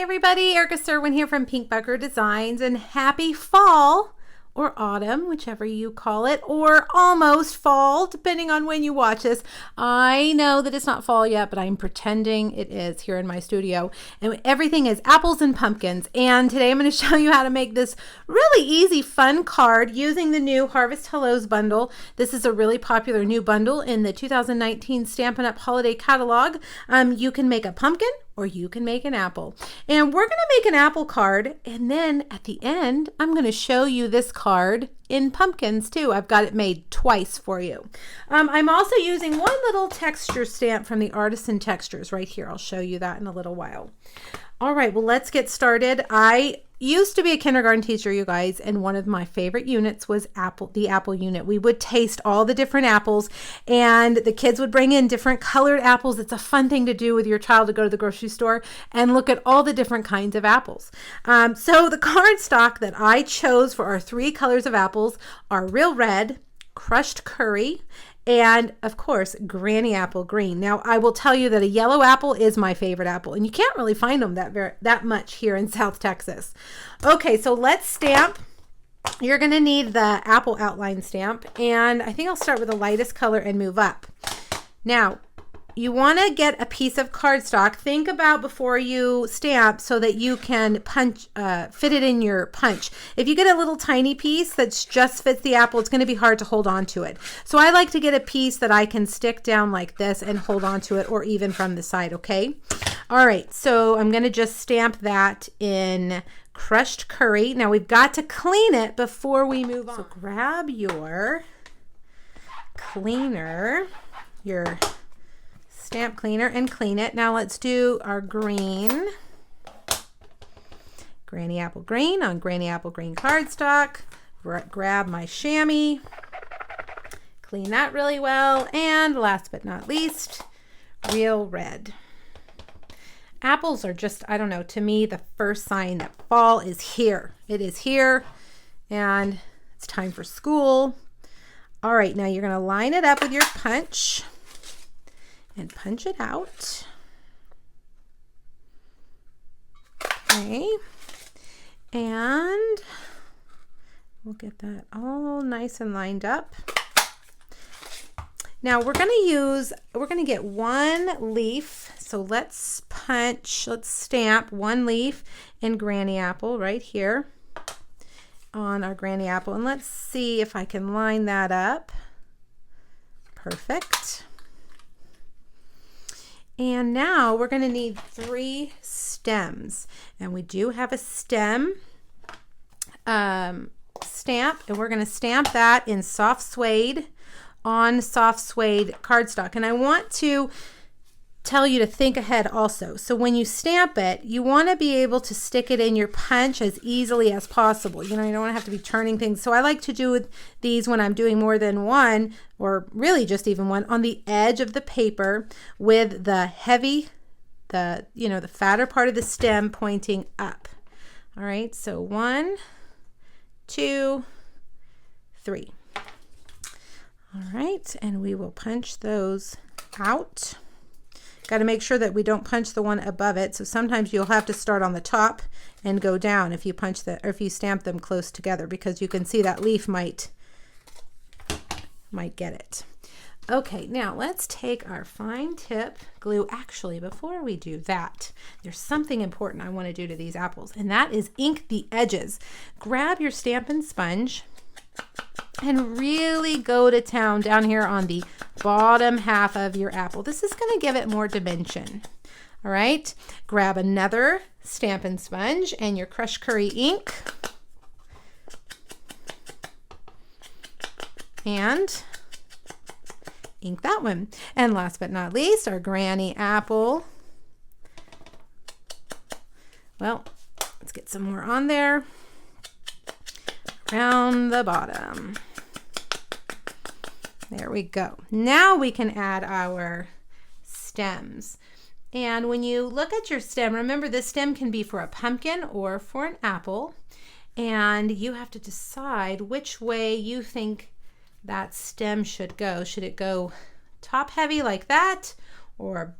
everybody, Erica Serwin here from Pink Bucker Designs, and happy fall or autumn, whichever you call it, or almost fall, depending on when you watch this. I know that it's not fall yet, but I'm pretending it is here in my studio. And everything is apples and pumpkins. And today I'm going to show you how to make this really easy, fun card using the new Harvest Hellos bundle. This is a really popular new bundle in the 2019 Stampin' Up! Holiday Catalog. You can make a pumpkin or you can make an apple. And we're going to make an apple card, and then at the end, I'm going to show you this card in pumpkins too. I've got it made twice for you. I'm also using one little texture stamp from the Artisan Textures right here. I'll show you that in a little while. All right, well, let's get started. I used to be a kindergarten teacher, you guys, and one of my favorite units was the apple unit. We would taste all the different apples, and the kids would bring in different colored apples. It's a fun thing to do with your child, to go to the grocery store and look at all the different kinds of apples. So the cardstock that I chose for our 3 colors of apples are Real Red, Crushed Curry, and of course Granny Apple Green. Now I will tell you that a yellow apple is my favorite apple, and you can't really find them that much here in South Texas. Okay, so let's stamp. You're going to need the apple outline stamp, and I think I'll start with the lightest color and move up. Now you want to get a piece of cardstock. Think about before you stamp so that you can fit it in your punch. If you get a little tiny piece that just fits the apple, it's going to be hard to hold on to it. So I like to get a piece that I can stick down like this and hold on to it, or even from the side, okay? All right, so I'm going to just stamp that in Crushed Curry. Now we've got to clean it before we move on. So grab your cleaner, your stamp cleaner, and clean it. Now let's do our green. Granny Apple Green on Granny Apple Green cardstock. Grab my chamois. Clean that really well. And last but not least, Real Red. Apples are just, I don't know, to me, the first sign that fall is here. It is here, and it's time for school. All right, now you're going to line it up with your punch and punch it out. Okay, and we'll get that all nice and lined up. Now we're going to get one leaf. So let's stamp one leaf in Granny Apple right here on our Granny Apple. And let's see if I can line that up. Perfect. And now we're going to need 3 stems, and we do have a stem stamp, and we're going to stamp that in soft suede on soft suede cardstock. And I want to tell you to think ahead also. So when you stamp it, you want to be able to stick it in your punch as easily as possible. You know, you don't want to have to be turning things. So I like to do these when I'm doing more than one, or really just even one, on the edge of the paper with the heavy, the fatter part of the stem pointing up. All right, so 1, 2, 3. All right, and we will punch those out. Got to make sure that we don't punch the one above it. So sometimes you'll have to start on the top and go down if you if you stamp them close together, because you can see that leaf might get it. Okay, now let's take our fine tip glue. Actually, before we do that, there's something important I want to do to these apples, and that is ink the edges. Grab your Stampin' Sponge and really go to town down here on the bottom half of your apple. This is going to give it more dimension. All right, grab another Stampin' Sponge and your Crushed Curry ink, and ink that one. And last but not least, our Granny Apple. Well, let's get some more on there around the bottom. There we go. Now we can add our stems. And when you look at your stem, remember this stem can be for a pumpkin or for an apple, and you have to decide which way you think that stem should go. Should it go top heavy like that, or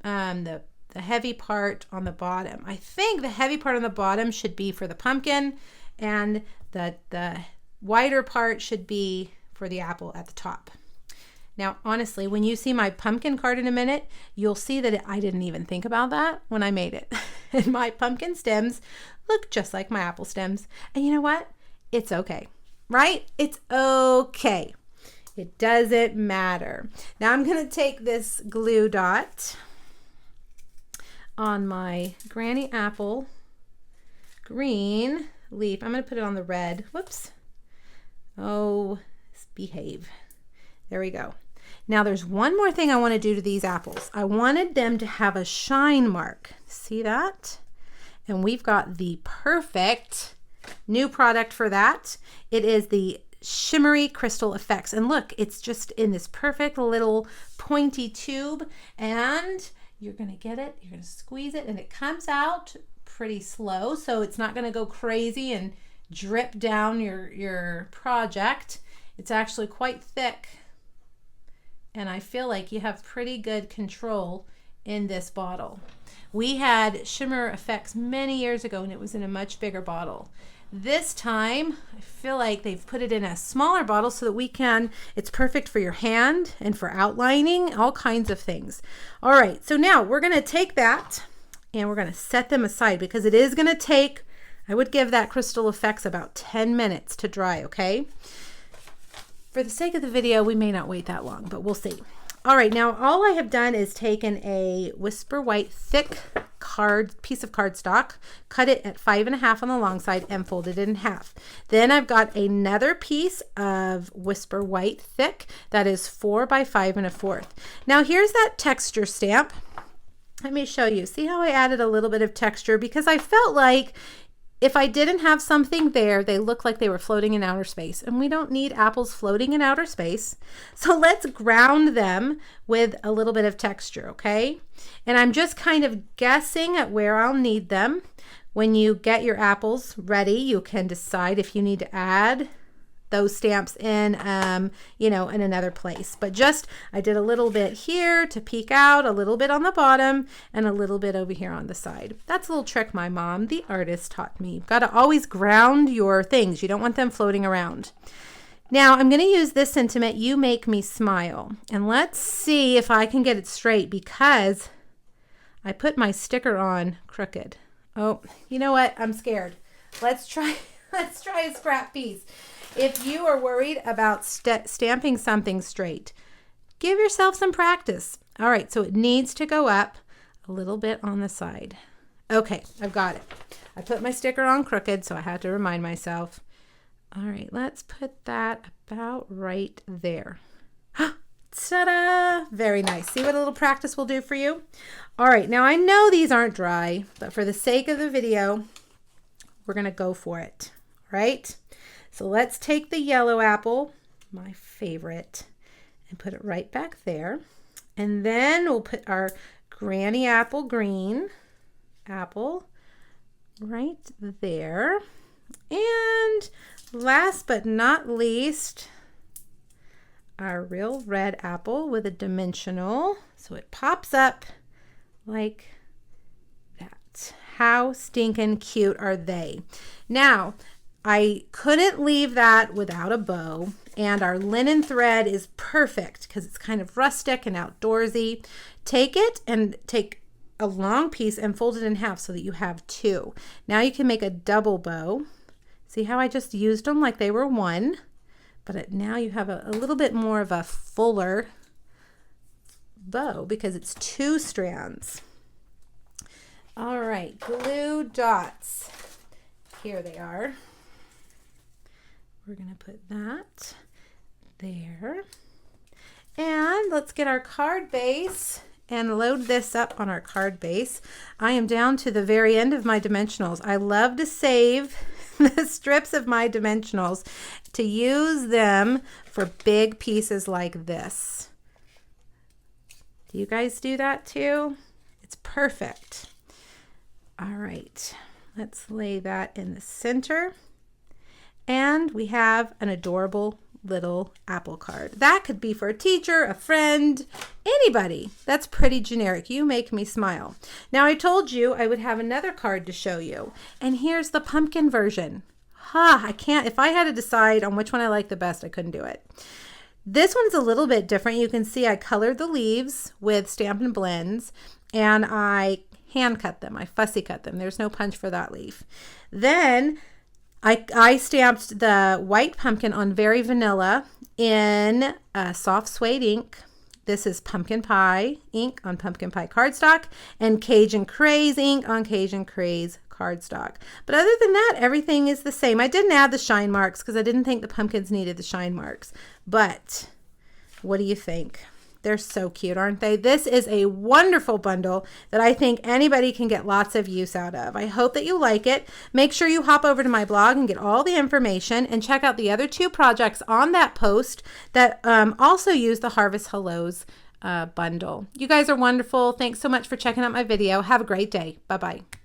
the the heavy part on the bottom. I think the heavy part on the bottom should be for the pumpkin, and the wider part should be for the apple at the top. Now, honestly, when you see my pumpkin card in a minute, you'll see that I didn't even think about that when I made it. And my pumpkin stems look just like my apple stems. And you know what? It's okay, right? It's okay. It doesn't matter. Now I'm going to take this glue dot on my Granny Apple green leaf. I'm going to put it on the red. Whoops. Oh, behave. There we go. Now there's one more thing I want to do to these apples. I wanted them to have a shine mark. See that? And we've got the perfect new product for that. It is the Shimmery Crystal Effects. And look, it's just in this perfect little pointy tube. And you're going to get it. You're going to squeeze it. And it comes out pretty slow. So it's not going to go crazy and drip down your project. It's actually quite thick. And I feel like you have pretty good control in this bottle. We had Shimmer Effects many years ago, and it was in a much bigger bottle. This time, I feel like they've put it in a smaller bottle so that it's perfect for your hand and for outlining, all kinds of things. All right, so now we're gonna take that and we're gonna set them aside because it is gonna take, I would give that Crystal Effects about 10 minutes to dry, okay? For the sake of the video, we may not wait that long, but we'll see. All right, now all I have done is taken a Whisper White thick piece of cardstock, cut it at 5 1/2 on the long side and folded it in half. Then I've got another piece of Whisper White thick that is 4 by 5 1/4. Now here's that texture stamp. Let me show you. See how I added a little bit of texture because I felt like if I didn't have something there, they look like they were floating in outer space, and we don't need apples floating in outer space. So let's ground them with a little bit of texture, okay? And I'm just kind of guessing at where I'll need them. When you get your apples ready, you can decide if you need to add those stamps in, in another place. But I did a little bit here to peek out, a little bit on the bottom, and a little bit over here on the side. That's a little trick my mom, the artist, taught me. You've got to always ground your things. You don't want them floating around. Now I'm going to use this sentiment, You Make Me Smile. And let's see if I can get it straight because I put my sticker on crooked. Oh, you know what? I'm scared. Let's try a scrap piece. If you are worried about stamping something straight, give yourself some practice. All right, so it needs to go up a little bit on the side. Okay, I've got it. I put my sticker on crooked, so I had to remind myself. All right, let's put that about right there. Ta-da! Very nice. See what a little practice will do for you? All right, now I know these aren't dry, but for the sake of the video, we're going to go for it, right? So let's take the yellow apple, my favorite, and put it right back there. And then we'll put our Granny Apple green apple right there. And last but not least, our real red apple with a dimensional. So it pops up like that. How stinking cute are they? Now, I couldn't leave that without a bow, and our linen thread is perfect because it's kind of rustic and outdoorsy. Take it and take a long piece and fold it in half so that you have two. Now you can make a double bow. See how I just used them like they were one, but now you have a little bit more of a fuller bow because it's 2 strands. All right, glue dots. Here they are. We're going to put that there. And let's get our card base and load this up on our card base. I am down to the very end of my dimensionals. I love to save the strips of my dimensionals to use them for big pieces like this. Do you guys do that too? It's perfect. All right, let's lay that in the center. And we have an adorable little apple card. That could be for a teacher, a friend, anybody. That's pretty generic. You make me smile. Now, I told you I would have another card to show you, and here's the pumpkin version. I can't, if I had to decide on which one I like the best, I couldn't do it. This one's a little bit different. You can see I colored the leaves with Stampin' Blends, and I hand cut them. I fussy cut them. There's no punch for that leaf. Then I stamped the white pumpkin on Very Vanilla in soft suede ink. This is Pumpkin Pie ink on Pumpkin Pie cardstock, and Cajun Craze ink on Cajun Craze cardstock. But other than that, everything is the same. I didn't add the shine marks because I didn't think the pumpkins needed the shine marks. But what do you think? They're so cute, aren't they? This is a wonderful bundle that I think anybody can get lots of use out of. I hope that you like it. Make sure you hop over to my blog and get all the information, and check out the other 2 projects on that post that also use the Harvest Hellos bundle. You guys are wonderful. Thanks so much for checking out my video. Have a great day. Bye-bye.